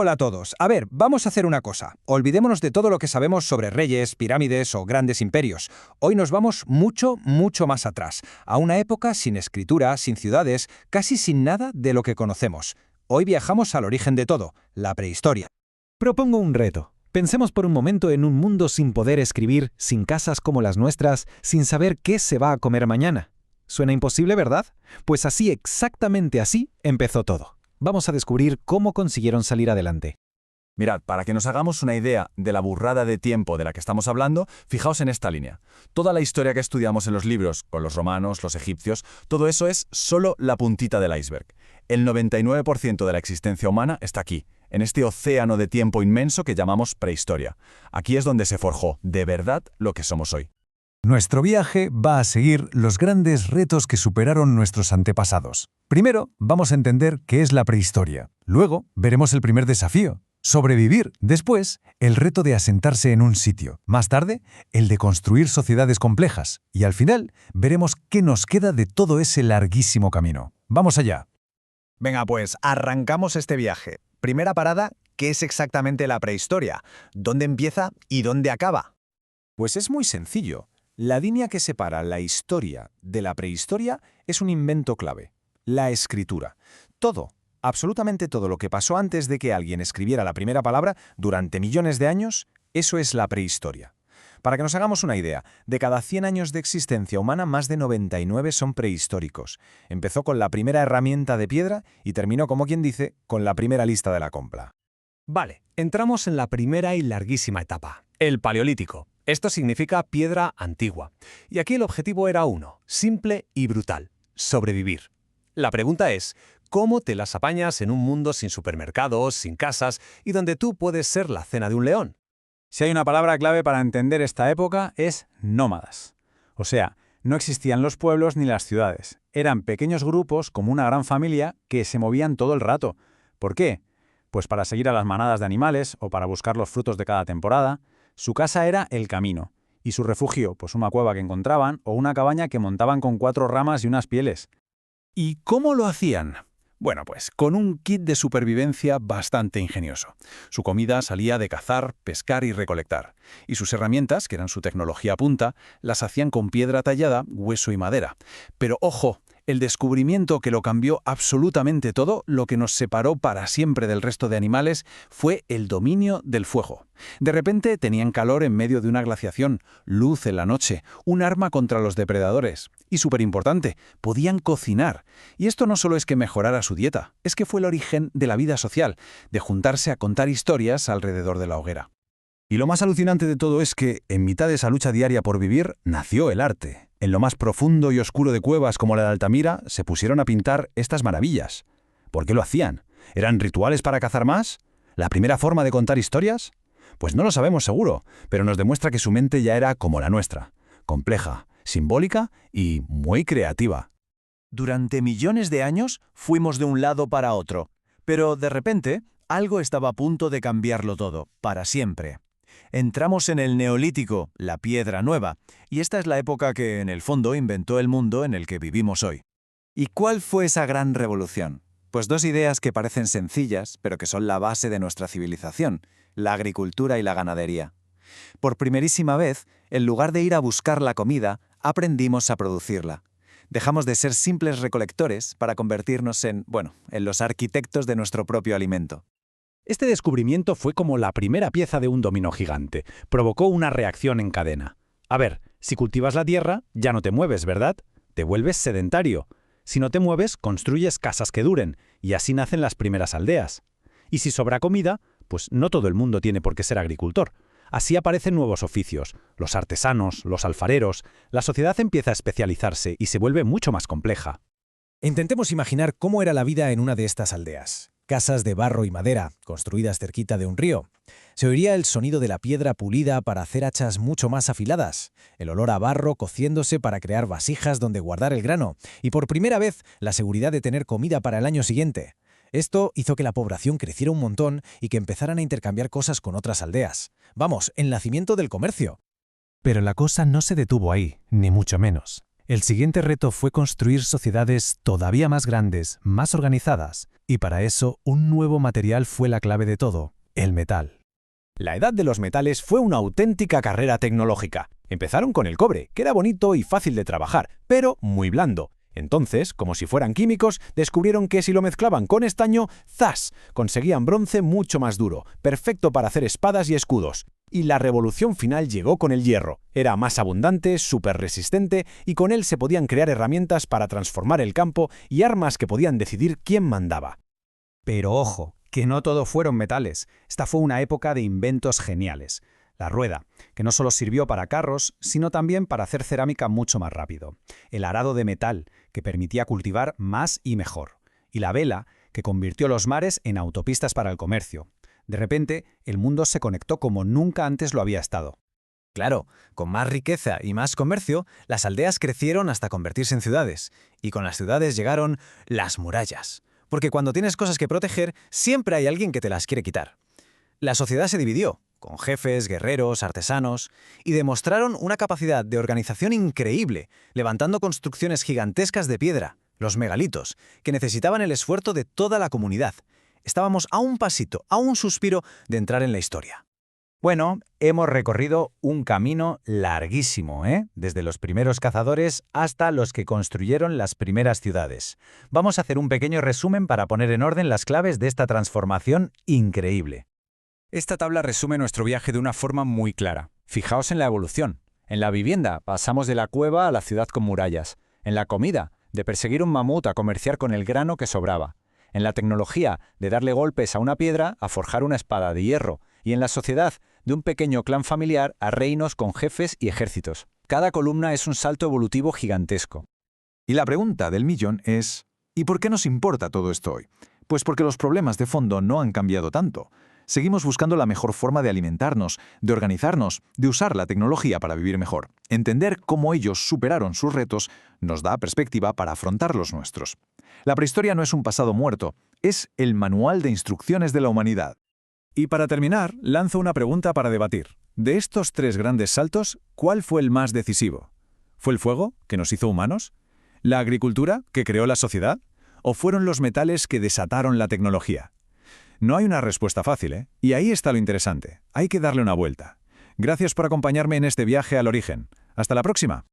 Hola a todos. A ver, vamos a hacer una cosa. Olvidémonos de todo lo que sabemos sobre reyes, pirámides o grandes imperios. Hoy nos vamos mucho, mucho más atrás, a una época sin escritura, sin ciudades, casi sin nada de lo que conocemos. Hoy viajamos al origen de todo, la prehistoria. Propongo un reto. Pensemos por un momento en un mundo sin poder escribir, sin casas como las nuestras, sin saber qué se va a comer mañana. Suena imposible, ¿verdad? Pues así, exactamente así, empezó todo. Vamos a descubrir cómo consiguieron salir adelante. Mirad, para que nos hagamos una idea de la burrada de tiempo de la que estamos hablando, fijaos en esta línea. Toda la historia que estudiamos en los libros, con los romanos, los egipcios, todo eso es solo la puntita del iceberg. El 99% de la existencia humana está aquí, en este océano de tiempo inmenso que llamamos prehistoria. Aquí es donde se forjó, de verdad, lo que somos hoy. Nuestro viaje va a seguir los grandes retos que superaron nuestros antepasados. Primero, vamos a entender qué es la prehistoria. Luego, veremos el primer desafío, sobrevivir. Después, el reto de asentarse en un sitio. Más tarde, el de construir sociedades complejas. Y al final, veremos qué nos queda de todo ese larguísimo camino. ¡Vamos allá! Venga, pues arrancamos este viaje. Primera parada, ¿qué es exactamente la prehistoria? ¿Dónde empieza y dónde acaba? Pues es muy sencillo. La línea que separa la historia de la prehistoria es un invento clave, la escritura. Todo, absolutamente todo lo que pasó antes de que alguien escribiera la primera palabra durante millones de años, eso es la prehistoria. Para que nos hagamos una idea, de cada 100 años de existencia humana, más de 99 son prehistóricos. Empezó con la primera herramienta de piedra y terminó, como quien dice, con la primera lista de la compra. Vale, entramos en la primera y larguísima etapa, el Paleolítico. Esto significa piedra antigua. Y aquí el objetivo era uno, simple y brutal: sobrevivir. La pregunta es, ¿cómo te las apañas en un mundo sin supermercados, sin casas y donde tú puedes ser la cena de un león? Si hay una palabra clave para entender esta época es nómadas. O sea, no existían los pueblos ni las ciudades. Eran pequeños grupos como una gran familia que se movían todo el rato. ¿Por qué? Pues para seguir a las manadas de animales o para buscar los frutos de cada temporada. Su casa era el camino, y su refugio, pues una cueva que encontraban o una cabaña que montaban con 4 ramas y unas pieles. ¿Y cómo lo hacían? Bueno, pues con un kit de supervivencia bastante ingenioso. Su comida salía de cazar, pescar y recolectar. Y sus herramientas, que eran su tecnología punta, las hacían con piedra tallada, hueso y madera. Pero ojo, el descubrimiento que lo cambió absolutamente todo, lo que nos separó para siempre del resto de animales, fue el dominio del fuego. De repente tenían calor en medio de una glaciación, luz en la noche, un arma contra los depredadores. Y súper importante, podían cocinar. Y esto no solo es que mejorara su dieta, es que fue el origen de la vida social, de juntarse a contar historias alrededor de la hoguera. Y lo más alucinante de todo es que, en mitad de esa lucha diaria por vivir, nació el arte. En lo más profundo y oscuro de cuevas como la de Altamira, se pusieron a pintar estas maravillas. ¿Por qué lo hacían? ¿Eran rituales para cazar más? ¿La primera forma de contar historias? Pues no lo sabemos seguro, pero nos demuestra que su mente ya era como la nuestra, compleja, simbólica y muy creativa. Durante millones de años fuimos de un lado para otro, pero de repente algo estaba a punto de cambiarlo todo, para siempre. Entramos en el Neolítico, la piedra nueva, y esta es la época que, en el fondo, inventó el mundo en el que vivimos hoy. ¿Y cuál fue esa gran revolución? Pues dos ideas que parecen sencillas, pero que son la base de nuestra civilización, la agricultura y la ganadería. Por primerísima vez, en lugar de ir a buscar la comida, aprendimos a producirla. Dejamos de ser simples recolectores para convertirnos en los arquitectos de nuestro propio alimento. Este descubrimiento fue como la primera pieza de un dominó gigante. Provocó una reacción en cadena. A ver, si cultivas la tierra, ya no te mueves, ¿verdad? Te vuelves sedentario. Si no te mueves, construyes casas que duren, y así nacen las primeras aldeas. Y si sobra comida, pues no todo el mundo tiene por qué ser agricultor. Así aparecen nuevos oficios, los artesanos, los alfareros. La sociedad empieza a especializarse y se vuelve mucho más compleja. Intentemos imaginar cómo era la vida en una de estas aldeas. Casas de barro y madera, construidas cerquita de un río. Se oiría el sonido de la piedra pulida para hacer hachas mucho más afiladas, el olor a barro cociéndose para crear vasijas donde guardar el grano, y por primera vez la seguridad de tener comida para el año siguiente. Esto hizo que la población creciera un montón y que empezaran a intercambiar cosas con otras aldeas. Vamos, el nacimiento del comercio. Pero la cosa no se detuvo ahí, ni mucho menos. El siguiente reto fue construir sociedades todavía más grandes, más organizadas, y para eso un nuevo material fue la clave de todo: el metal. La edad de los metales fue una auténtica carrera tecnológica. Empezaron con el cobre, que era bonito y fácil de trabajar, pero muy blando. Entonces, como si fueran químicos, descubrieron que si lo mezclaban con estaño, ¡zas!, conseguían bronce mucho más duro, perfecto para hacer espadas y escudos. Y la revolución final llegó con el hierro. Era más abundante, súper resistente, y con él se podían crear herramientas para transformar el campo y armas que podían decidir quién mandaba. Pero ojo, que no todo fueron metales. Esta fue una época de inventos geniales. La rueda, que no solo sirvió para carros, sino también para hacer cerámica mucho más rápido. El arado de metal, que permitía cultivar más y mejor. Y la vela, que convirtió los mares en autopistas para el comercio. De repente, el mundo se conectó como nunca antes lo había estado. Claro, con más riqueza y más comercio, las aldeas crecieron hasta convertirse en ciudades. Y con las ciudades llegaron las murallas. Porque cuando tienes cosas que proteger, siempre hay alguien que te las quiere quitar. La sociedad se dividió, con jefes, guerreros, artesanos, y demostraron una capacidad de organización increíble, levantando construcciones gigantescas de piedra, los megalitos, que necesitaban el esfuerzo de toda la comunidad. Estábamos a un pasito, a un suspiro de entrar en la historia. Bueno, hemos recorrido un camino larguísimo, desde los primeros cazadores hasta los que construyeron las primeras ciudades. Vamos a hacer un pequeño resumen para poner en orden las claves de esta transformación increíble. Esta tabla resume nuestro viaje de una forma muy clara. Fijaos en la evolución. En la vivienda, pasamos de la cueva a la ciudad con murallas. En la comida, de perseguir un mamut a comerciar con el grano que sobraba. En la tecnología, de darle golpes a una piedra a forjar una espada de hierro. Y en la sociedad, de un pequeño clan familiar a reinos con jefes y ejércitos. Cada columna es un salto evolutivo gigantesco. Y la pregunta del millón es: ¿y por qué nos importa todo esto hoy? Pues porque los problemas de fondo no han cambiado tanto. Seguimos buscando la mejor forma de alimentarnos, de organizarnos, de usar la tecnología para vivir mejor. Entender cómo ellos superaron sus retos nos da perspectiva para afrontar los nuestros. La prehistoria no es un pasado muerto, es el manual de instrucciones de la humanidad. Y para terminar, lanzo una pregunta para debatir. De estos 3 grandes saltos, ¿cuál fue el más decisivo? ¿Fue el fuego, que nos hizo humanos? ¿La agricultura, que creó la sociedad? ¿O fueron los metales que desataron la tecnología? No hay una respuesta fácil, Y ahí está lo interesante. Hay que darle una vuelta. Gracias por acompañarme en este viaje al origen. ¡Hasta la próxima!